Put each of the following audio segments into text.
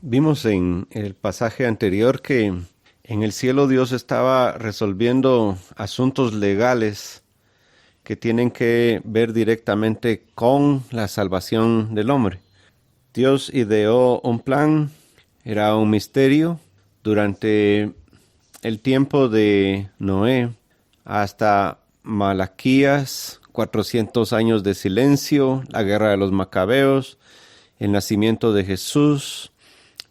Vimos en el pasaje anterior que en el cielo Dios estaba resolviendo asuntos legales que tienen que ver directamente con la salvación del hombre. Dios ideó un plan, era un misterio durante el tiempo de Noé hasta Malaquías, 400 años de silencio, la guerra de los macabeos, el nacimiento de Jesús.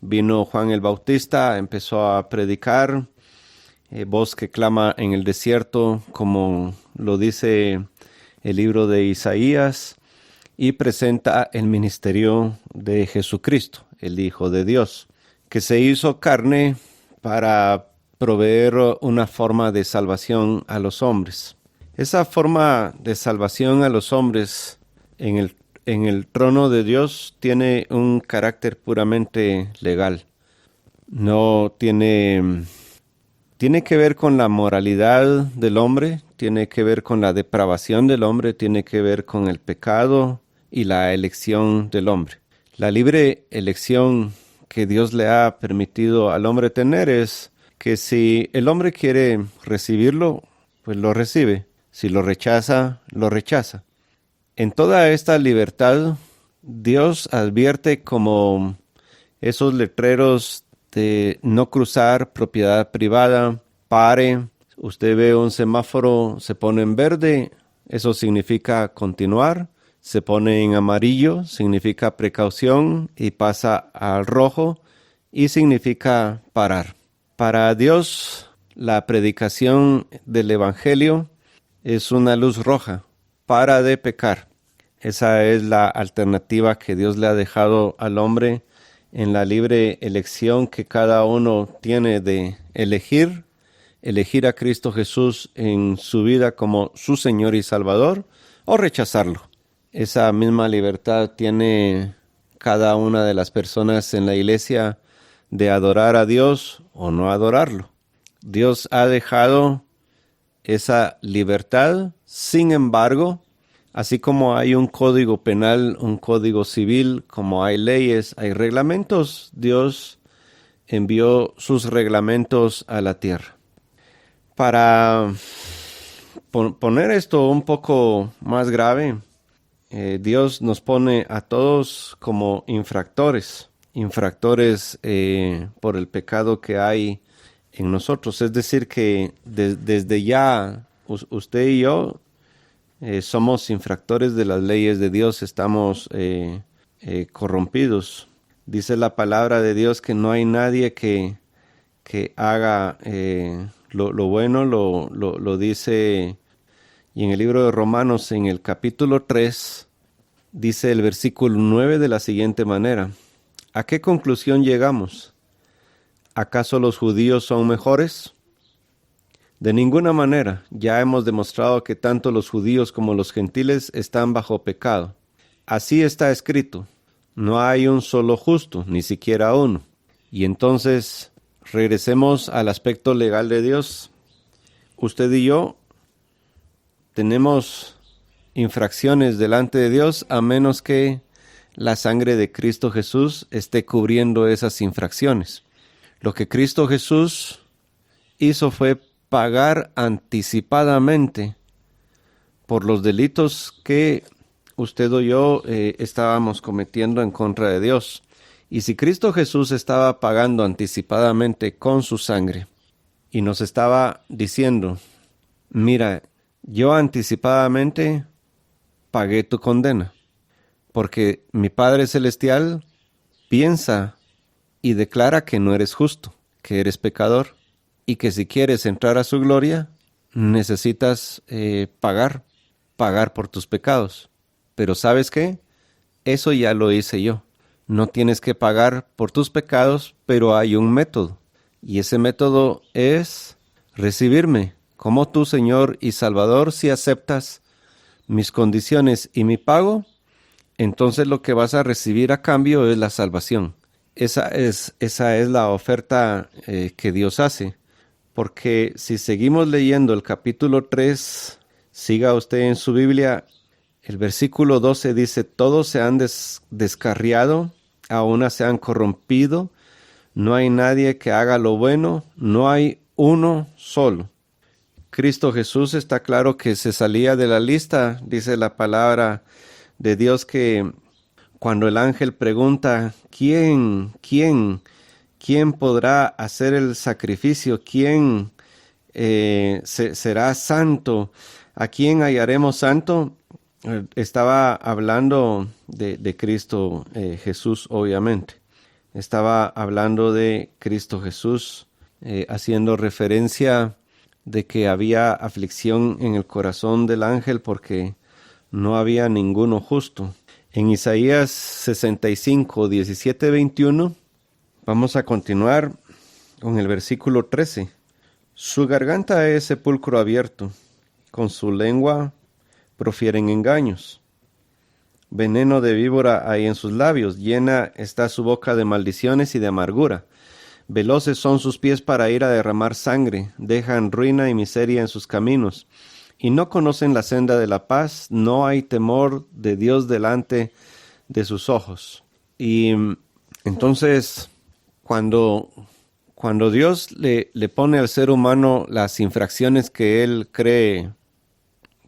Vino Juan el Bautista, empezó a predicar, voz que clama en el desierto, como lo dice el libro de Isaías, y presenta el ministerio de Jesucristo, el Hijo de Dios, que se hizo carne para proveer una forma de salvación a los hombres. Esa forma de salvación a los hombres en el trono de Dios tiene un carácter puramente legal. No tiene que ver con la moralidad del hombre, tiene que ver con la depravación del hombre, tiene que ver con el pecado y la elección del hombre. La libre elección que Dios le ha permitido al hombre tener es que si el hombre quiere recibirlo, pues lo recibe. Si lo rechaza, lo rechaza. En toda esta libertad, Dios advierte como esos letreros de no cruzar propiedad privada, pare. Usted ve un semáforo, se pone en verde, eso significa continuar. Se pone en amarillo, significa precaución, y pasa al rojo y significa parar. Para Dios, la predicación del Evangelio es una luz roja. Para de pecar. Esa es la alternativa que Dios le ha dejado al hombre en la libre elección que cada uno tiene de elegir a Cristo Jesús en su vida como su Señor y Salvador, o rechazarlo. Esa misma libertad tiene cada una de las personas en la iglesia de adorar a Dios o no adorarlo. Dios ha dejado esa libertad. Sin embargo, así como hay un código penal, un código civil, como hay leyes, hay reglamentos, Dios envió sus reglamentos a la tierra. Para poner esto un poco más grave, Dios nos pone a todos como infractores por el pecado que hay en nosotros. Es decir, que desde ya usted y yo somos infractores de las leyes de Dios, estamos corrompidos. Dice la palabra de Dios que no hay nadie que haga lo bueno, lo dice. Y en el libro de Romanos, en el capítulo 3, dice el versículo 9 de la siguiente manera: ¿a qué conclusión llegamos? ¿Acaso los judíos son mejores? De ninguna manera. Ya hemos demostrado que tanto los judíos como los gentiles están bajo pecado. Así está escrito: no hay un solo justo, ni siquiera uno. Y entonces, regresemos al aspecto legal de Dios. Usted y yo tenemos infracciones delante de Dios a menos que la sangre de Cristo Jesús esté cubriendo esas infracciones. Lo que Cristo Jesús hizo fue pagar anticipadamente por los delitos que usted o yo estábamos cometiendo en contra de Dios. Y si Cristo Jesús estaba pagando anticipadamente con su sangre y nos estaba diciendo: mira, yo anticipadamente pagué tu condena, porque mi Padre Celestial piensa y declara que no eres justo, que eres pecador, y que si quieres entrar a su gloria, necesitas pagar por tus pecados. Pero ¿sabes qué? Eso ya lo hice yo. No tienes que pagar por tus pecados, pero hay un método. Y ese método es recibirme como tu Señor y Salvador. Si aceptas mis condiciones y mi pago, entonces lo que vas a recibir a cambio es la salvación. Esa es la oferta que Dios hace. Porque si seguimos leyendo el capítulo 3, siga usted en su Biblia, el versículo 12 dice: todos se han descarriado, a una se han corrompido, No hay nadie que haga lo bueno, no hay uno solo. Cristo Jesús está claro que se salía de la lista, dice la palabra de Dios, que cuando el ángel pregunta, ¿quién podrá hacer el sacrificio? ¿Quién será santo? ¿A quién hallaremos santo? Estaba hablando de Cristo Jesús, obviamente. Estaba hablando de Cristo Jesús, haciendo referencia de que había aflicción en el corazón del ángel porque no había ninguno justo. En Isaías 65, 17, 21, vamos a continuar con el versículo 13. Su garganta es sepulcro abierto, con su lengua profieren engaños. Veneno de víbora hay en sus labios, llena está su boca de maldiciones y de amargura. Veloces son sus pies para ir a derramar sangre, dejan ruina y miseria en sus caminos, y no conocen la senda de la paz, no hay temor de Dios delante de sus ojos. Y entonces, cuando Dios le pone al ser humano las infracciones que Él cree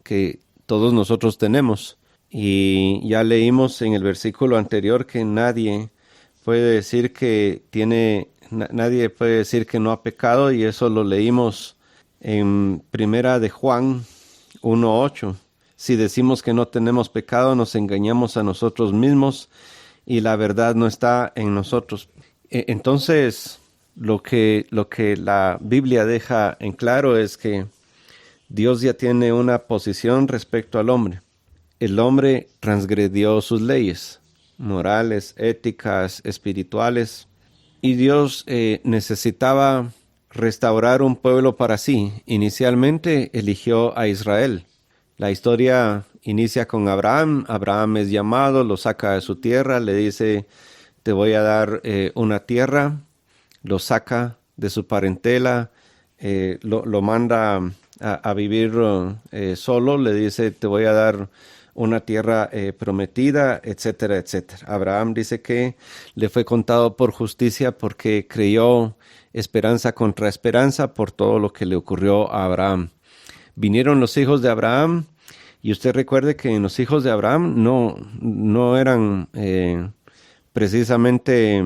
que todos nosotros tenemos, y ya leímos en el versículo anterior que nadie puede decir que no ha pecado, y eso lo leímos en Primera de Juan 1:8. Si decimos que no tenemos pecado, nos engañamos a nosotros mismos y la verdad no está en nosotros. Entonces, lo que la Biblia deja en claro es que Dios ya tiene una posición respecto al hombre. El hombre transgredió sus leyes morales, éticas, espirituales, y Dios necesitaba restaurar un pueblo para sí. Inicialmente eligió a Israel. La historia inicia con Abraham. Abraham es llamado, lo saca de su tierra, le dice, te voy a dar una tierra, lo saca de su parentela, lo manda a vivir solo, le dice, te voy a dar una tierra prometida, etcétera, etcétera. Abraham dice que le fue contado por justicia porque creyó esperanza contra esperanza por todo lo que le ocurrió a Abraham. Vinieron los hijos de Abraham, y usted recuerde que los hijos de Abraham no eran precisamente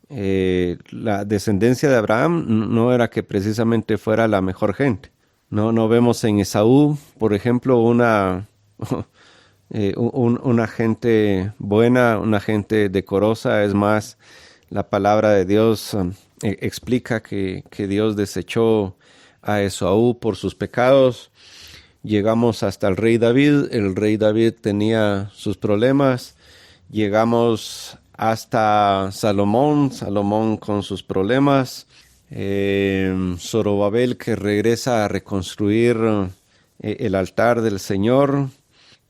la descendencia de Abraham, no era que precisamente fuera la mejor gente. No vemos en Esaú, por ejemplo, una gente buena, una gente decorosa. Es más, la palabra de Dios explica que Dios desechó a Esaú por sus pecados. Llegamos hasta el rey David. El rey David tenía sus problemas. Llegamos hasta Salomón con sus problemas. Zorobabel, que regresa a reconstruir el altar del Señor.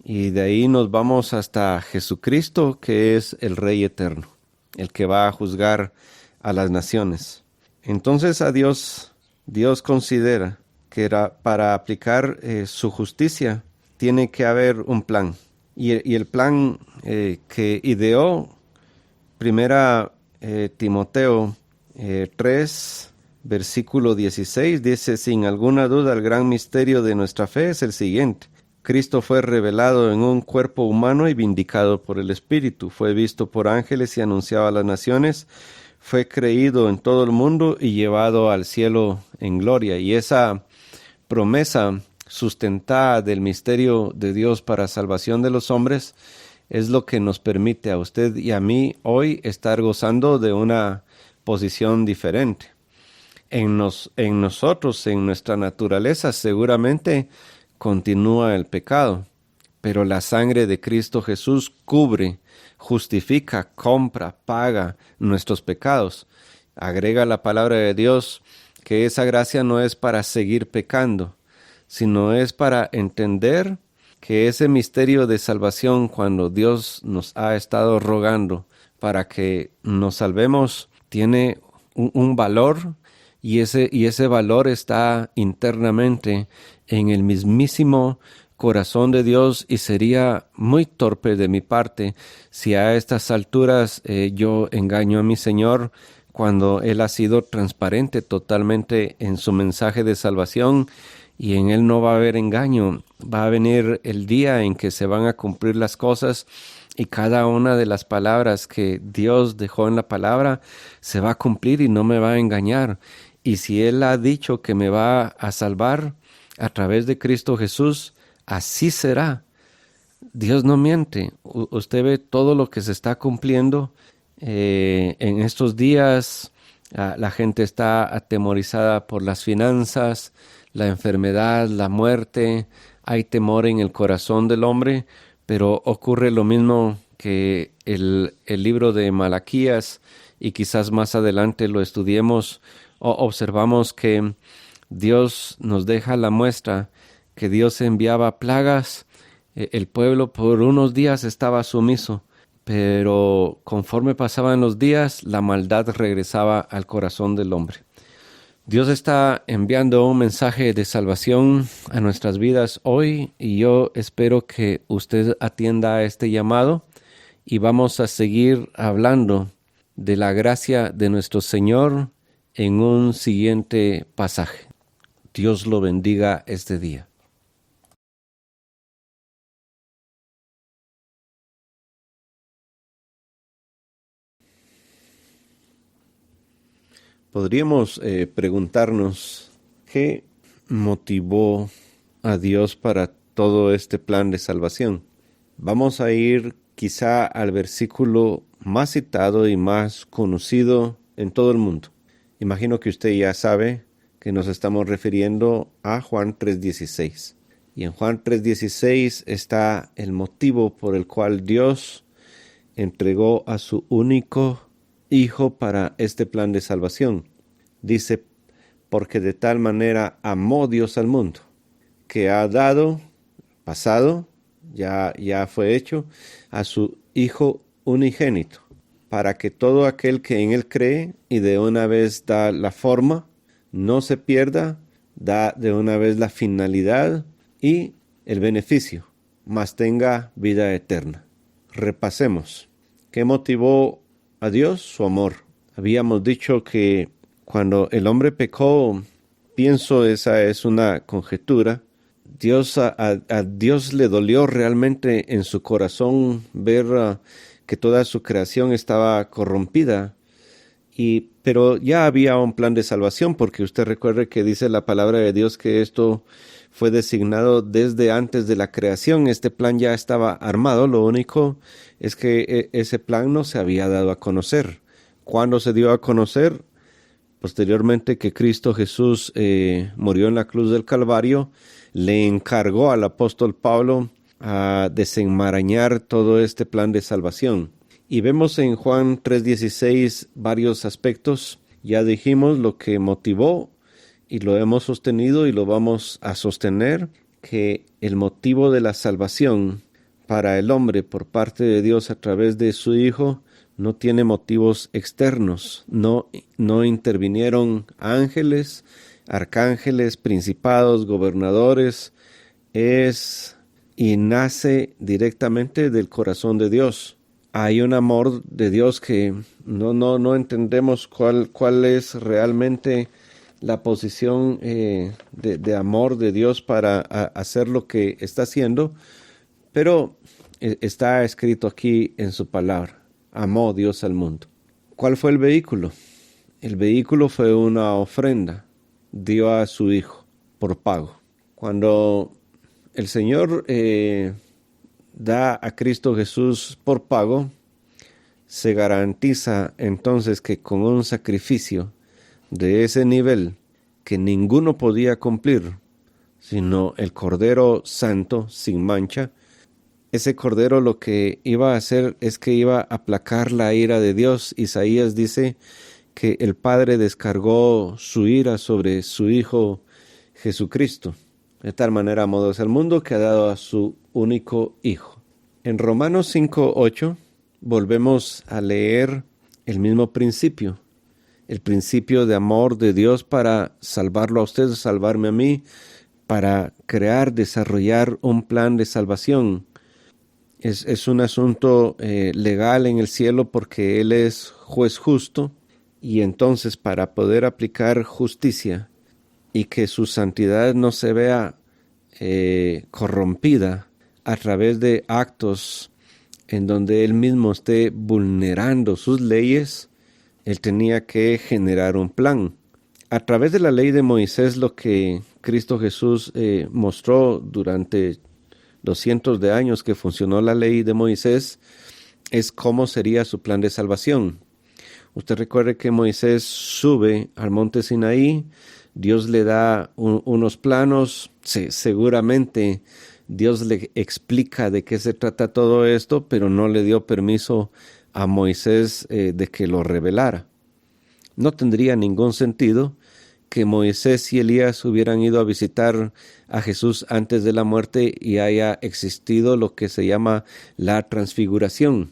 Y de ahí nos vamos hasta Jesucristo, que es el Rey eterno, el que va a juzgar a las naciones. Entonces a Dios considera que para aplicar su justicia tiene que haber un plan. Y el plan que ideó Primera Timoteo 3, versículo 16, dice, sin alguna duda el gran misterio de nuestra fe es el siguiente. Cristo fue revelado en un cuerpo humano y vindicado por el Espíritu. Fue visto por ángeles y anunciado a las naciones. Fue creído en todo el mundo y llevado al cielo en gloria. Y esa promesa sustentada del misterio de Dios para salvación de los hombres es lo que nos permite a usted y a mí hoy estar gozando de una posición diferente. En nosotros, en nuestra naturaleza, seguramente continúa el pecado, pero la sangre de Cristo Jesús cubre, justifica, compra, paga nuestros pecados. Agrega la palabra de Dios que esa gracia no es para seguir pecando, sino es para entender que ese misterio de salvación, cuando Dios nos ha estado rogando para que nos salvemos, tiene un valor, y ese valor está internamente en el mismísimo corazón de Dios, y sería muy torpe de mi parte si a estas alturas yo engaño a mi Señor cuando Él ha sido transparente totalmente en su mensaje de salvación y en Él no va a haber engaño. Va a venir el día en que se van a cumplir las cosas y cada una de las palabras que Dios dejó en la palabra se va a cumplir y no me va a engañar. Y si Él ha dicho que me va a salvar a través de Cristo Jesús, así será. Dios no miente. Usted ve todo lo que se está cumpliendo en estos días. La gente está atemorizada por las finanzas, la enfermedad, la muerte. Hay temor en el corazón del hombre, pero ocurre lo mismo que el libro de Malaquías, y quizás más adelante lo estudiemos. Observamos que Dios nos deja la muestra que Dios enviaba plagas. El pueblo por unos días estaba sumiso, pero conforme pasaban los días, la maldad regresaba al corazón del hombre. Dios está enviando un mensaje de salvación a nuestras vidas hoy y yo espero que usted atienda a este llamado y vamos a seguir hablando de la gracia de nuestro Señor en un siguiente pasaje. Dios lo bendiga este día. Podríamos preguntarnos qué motivó a Dios para todo este plan de salvación. Vamos a ir quizá al versículo más citado y más conocido en todo el mundo. Imagino que usted ya sabe que nos estamos refiriendo a Juan 3:16. Y en Juan 3:16 está el motivo por el cual Dios entregó a su único Hijo para este plan de salvación. Dice, porque de tal manera amó Dios al mundo, que ha dado, pasado, ya fue hecho, a su Hijo unigénito, para que todo aquel que en Él cree y de una vez da la forma, no se pierda, da de una vez la finalidad y el beneficio, mas tenga vida eterna. Repasemos. ¿Qué motivó a Dios? Su amor. Habíamos dicho que cuando el hombre pecó, pienso esa es una conjetura, a Dios le dolió realmente en su corazón ver que toda su creación estaba corrompida. Pero ya había un plan de salvación, porque usted recuerde que dice la palabra de Dios que esto fue designado desde antes de la creación. Este plan ya estaba armado, lo único es que ese plan no se había dado a conocer. ¿Cuándo se dio a conocer? Posteriormente que Cristo Jesús murió en la cruz del Calvario, le encargó al apóstol Pablo a desenmarañar todo este plan de salvación. Y vemos en Juan 3:16 varios aspectos. Ya dijimos lo que motivó y lo hemos sostenido y lo vamos a sostener, que el motivo de la salvación para el hombre por parte de Dios a través de su Hijo no tiene motivos externos. No intervinieron ángeles, arcángeles, principados, gobernadores. Es y nace directamente del corazón de Dios. Hay un amor de Dios que no entendemos cuál es realmente la posición de amor de Dios para hacer lo que está haciendo, pero está escrito aquí en su palabra. Amó Dios al mundo. ¿Cuál fue el vehículo? El vehículo fue una ofrenda. Dio a su Hijo por pago. Cuando el Señor da a Cristo Jesús por pago, se garantiza entonces que con un sacrificio de ese nivel que ninguno podía cumplir, sino el Cordero Santo sin mancha, ese Cordero lo que iba a hacer es que iba a aplacar la ira de Dios. Isaías dice que el Padre descargó su ira sobre su Hijo Jesucristo. De tal manera amó Dios al mundo que ha dado a su único Hijo. En Romanos 5:8 volvemos a leer el mismo principio. El principio de amor de Dios para salvarlo a usted, salvarme a mí, para crear, desarrollar un plan de salvación. Es un asunto legal en el cielo porque Él es juez justo Y entonces, para poder aplicar justicia y que su santidad no se vea corrompida a través de actos en donde él mismo esté vulnerando sus leyes, él tenía que generar un plan. A través de la ley de Moisés, lo que Cristo Jesús mostró durante los cientos de años que funcionó la ley de Moisés, es cómo sería su plan de salvación. Usted recuerde que Moisés sube al monte Sinaí, Dios le da unos planos, seguramente Dios le explica de qué se trata todo esto, pero no le dio permiso a Moisés de que lo revelara. No tendría ningún sentido que Moisés y Elías hubieran ido a visitar a Jesús antes de la muerte y haya existido lo que se llama la transfiguración.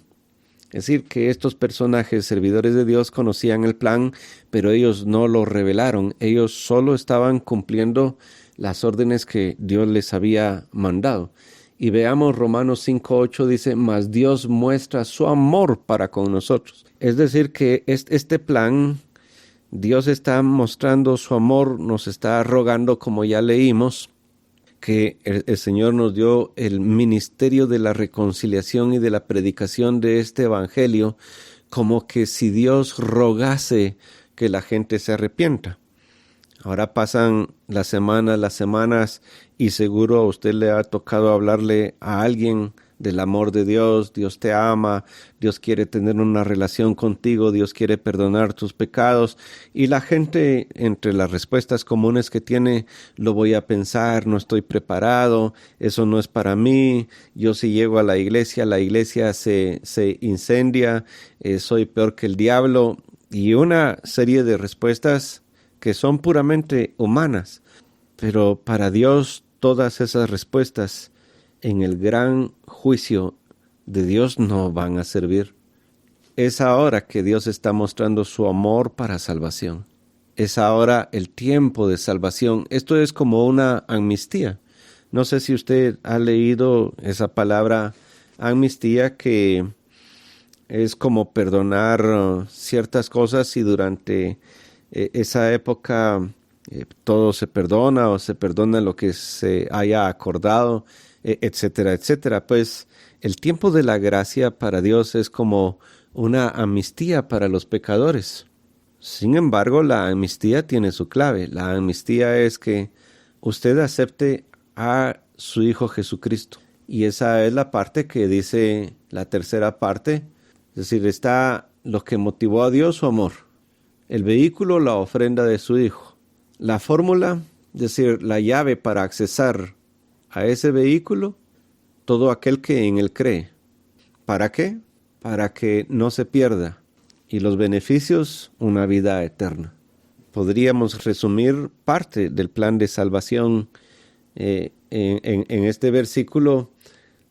Es decir, que estos personajes servidores de Dios conocían el plan, pero ellos no lo revelaron. Ellos solo estaban cumpliendo las órdenes que Dios les había mandado. Y veamos Romanos 5:8 dice, mas Dios muestra su amor para con nosotros. Es decir, que este plan, Dios está mostrando su amor, nos está rogando, como ya leímos, que el Señor nos dio el ministerio de la reconciliación y de la predicación de este evangelio, como que si Dios rogase que la gente se arrepienta. Ahora pasan las semanas, y seguro a usted le ha tocado hablarle a alguien del amor de Dios. Dios te ama, Dios quiere tener una relación contigo, Dios quiere perdonar tus pecados. Y la gente, entre las respuestas comunes que tiene, lo voy a pensar, no estoy preparado, eso no es para mí, yo si llego a la iglesia se incendia, soy peor que el diablo. Y una serie de respuestas que son puramente humanas. Pero para Dios todas esas respuestas en el gran juicio de Dios no van a servir. Es ahora que Dios está mostrando su amor para salvación. Es ahora el tiempo de salvación. Esto es como una amnistía. No sé si usted ha leído esa palabra amnistía, que es como perdonar ciertas cosas y durante esa época todo se perdona o se perdona lo que se haya acordado, etcétera, etcétera. Pues el tiempo de la gracia para Dios es como una amnistía para los pecadores. Sin embargo, la amnistía tiene su clave. La amnistía es que usted acepte a su Hijo Jesucristo. Y esa es la parte que dice la tercera parte. Es decir, está lo que motivó a Dios, su amor. El vehículo, la ofrenda de su Hijo. La fórmula, es decir, la llave para accesar a ese vehículo, todo aquel que en él cree. ¿Para qué? Para que no se pierda. Y los beneficios, una vida eterna. Podríamos resumir parte del plan de salvación en este versículo.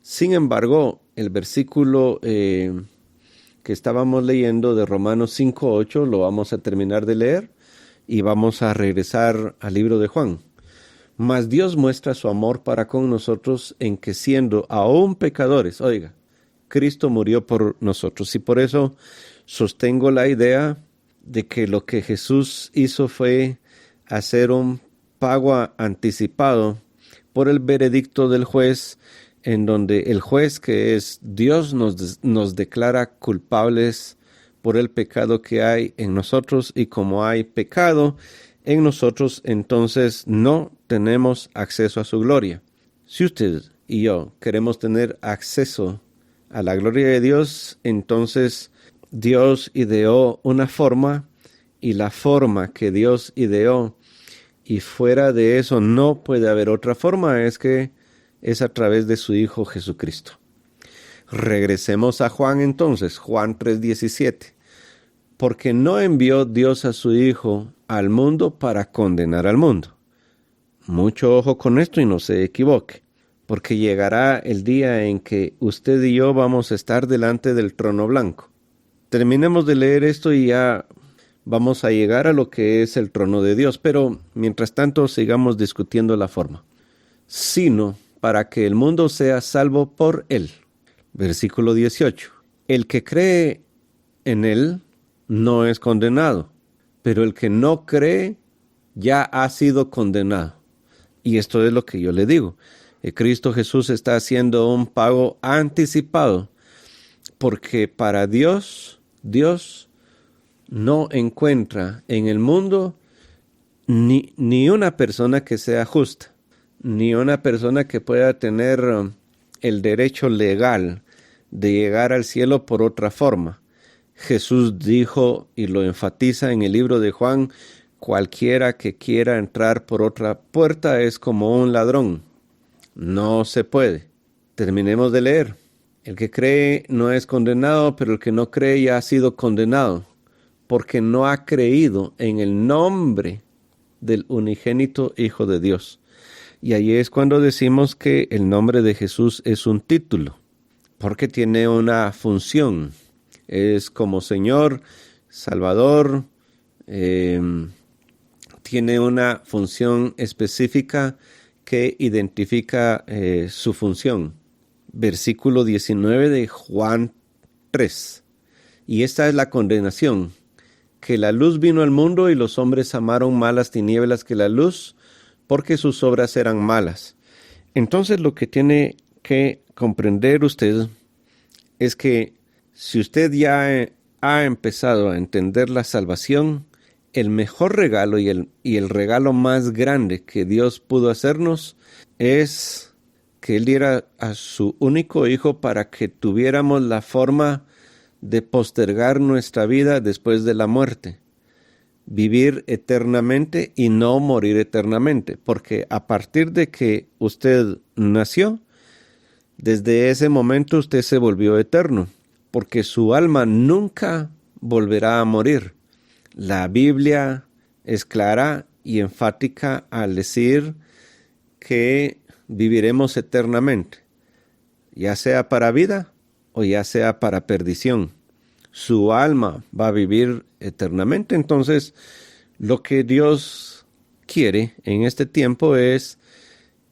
Sin embargo, el versículo que estábamos leyendo de Romanos 5:8 lo vamos a terminar de leer y vamos a regresar al libro de Juan. Mas Dios muestra su amor para con nosotros en que siendo aún pecadores, oiga, Cristo murió por nosotros. Y por eso sostengo la idea de que lo que Jesús hizo fue hacer un pago anticipado por el veredicto del juez, en donde el juez, que es Dios, nos declara culpables por el pecado que hay en nosotros, y como hay pecado en nosotros, entonces no tenemos acceso a su gloria. Si usted y yo queremos tener acceso a la gloria de Dios, entonces Dios ideó una forma, y la forma que Dios ideó, y fuera de eso no puede haber otra forma, es a través de su Hijo Jesucristo. Regresemos a Juan entonces, Juan 3:17. Porque no envió Dios a su Hijo al mundo para condenar al mundo. Mucho ojo con esto y no se equivoque, porque llegará el día en que usted y yo vamos a estar delante del trono blanco. Terminemos de leer esto y ya vamos a llegar a lo que es el trono de Dios, pero mientras tanto sigamos discutiendo la forma. Sino para que el mundo sea salvo por él. Versículo 18. El que cree en él no es condenado, pero el que no cree ya ha sido condenado. Y esto es lo que yo le digo. Cristo Jesús está haciendo un pago anticipado, porque para Dios no encuentra en el mundo ni una persona que sea justa, ni una persona que pueda tener el derecho legal de llegar al cielo por otra forma. Jesús dijo, y lo enfatiza en el libro de Juan, cualquiera que quiera entrar por otra puerta es como un ladrón. No se puede. Terminemos de leer. El que cree no es condenado, pero el que no cree ya ha sido condenado, porque no ha creído en el nombre del unigénito Hijo de Dios. Y ahí es cuando decimos que el nombre de Jesús es un título, porque tiene una función. Es como Señor, Salvador, tiene una función específica que identifica su función. Versículo 19 de Juan 3. Y esta es la condenación, que la luz vino al mundo y los hombres amaron más las tinieblas que la luz, porque sus obras eran malas. Entonces lo que tiene que comprender usted es que si usted ya ha empezado a entender la salvación, el mejor regalo y el regalo más grande que Dios pudo hacernos es que Él diera a su único Hijo para que tuviéramos la forma de postergar nuestra vida después de la muerte. Vivir eternamente y no morir eternamente, porque a partir de que usted nació, desde ese momento usted se volvió eterno, porque su alma nunca volverá a morir. La Biblia es clara y enfática al decir que viviremos eternamente, ya sea para vida o ya sea para perdición. Su alma va a vivir eternamente. Entonces, lo que Dios quiere en este tiempo es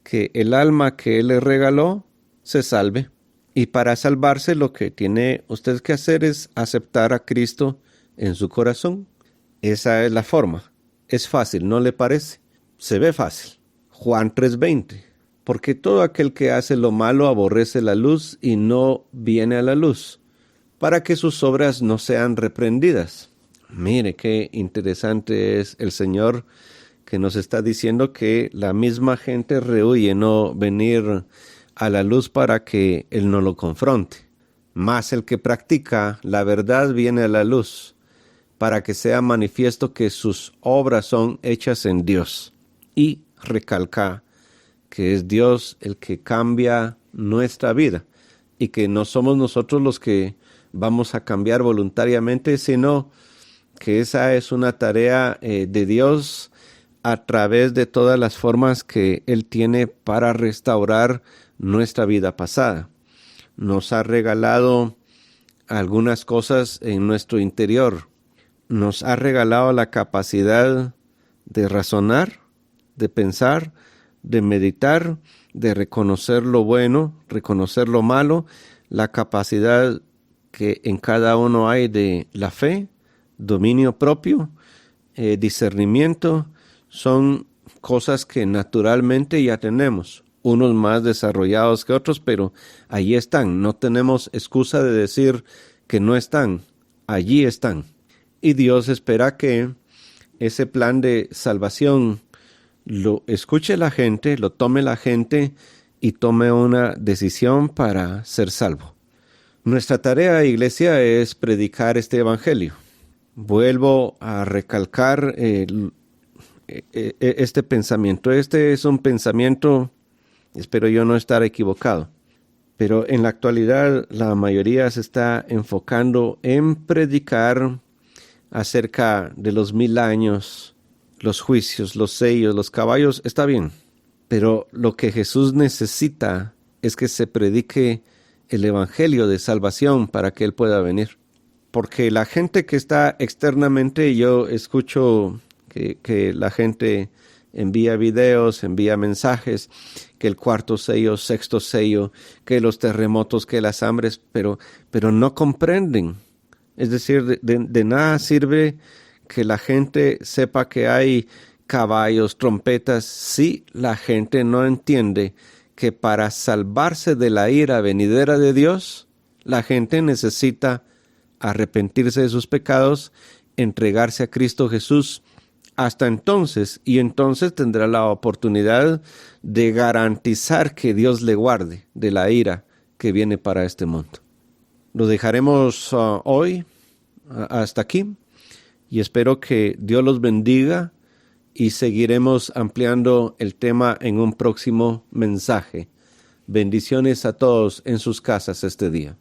que el alma que Él le regaló se salve. Y para salvarse, lo que tiene usted que hacer es aceptar a Cristo en su corazón. Esa es la forma. Es fácil, ¿no le parece? Se ve fácil. Juan 3:20. Porque todo aquel que hace lo malo aborrece la luz y no viene a la luz, para que sus obras no sean reprendidas. Mire qué interesante es el Señor, que nos está diciendo que la misma gente rehúye no venir a la luz para que Él no lo confronte. Mas el que practica la verdad viene a la luz, para que sea manifiesto que sus obras son hechas en Dios. Y recalca que es Dios el que cambia nuestra vida, y que no somos nosotros los que vamos a cambiar voluntariamente, sino que esa es una tarea de Dios a través de todas las formas que Él tiene para restaurar nuestra vida pasada. Nos ha regalado algunas cosas en nuestro interior. Nos ha regalado la capacidad de razonar, de pensar, de meditar, de reconocer lo bueno, reconocer lo malo, la capacidad que en cada uno hay de la fe, dominio propio, discernimiento. Son cosas que naturalmente ya tenemos, unos más desarrollados que otros, pero allí están. No tenemos excusa de decir que no están, allí están. Y Dios espera que ese plan de salvación lo escuche la gente, lo tome la gente y tome una decisión para ser salvo. Nuestra tarea, iglesia, es predicar este evangelio. Vuelvo a recalcar este pensamiento. Este es un pensamiento, espero yo no estar equivocado, pero en la actualidad la mayoría se está enfocando en predicar acerca de los 1000 años, los juicios, los sellos, los caballos. Está bien, pero lo que Jesús necesita es que se predique el evangelio de salvación para que Él pueda venir. Porque la gente que está externamente, yo escucho que la gente envía videos, envía mensajes, que el cuarto sello, sexto sello, que los terremotos, que las hambres, pero no comprenden Es decir, de nada sirve que la gente sepa que hay caballos, trompetas, si la gente no entiende que para salvarse de la ira venidera de Dios, la gente necesita arrepentirse de sus pecados, entregarse a Cristo Jesús hasta entonces, y entonces tendrá la oportunidad de garantizar que Dios le guarde de la ira que viene para este mundo. Lo dejaremos hoy hasta aquí y espero que Dios los bendiga y seguiremos ampliando el tema en un próximo mensaje. Bendiciones a todos en sus casas este día.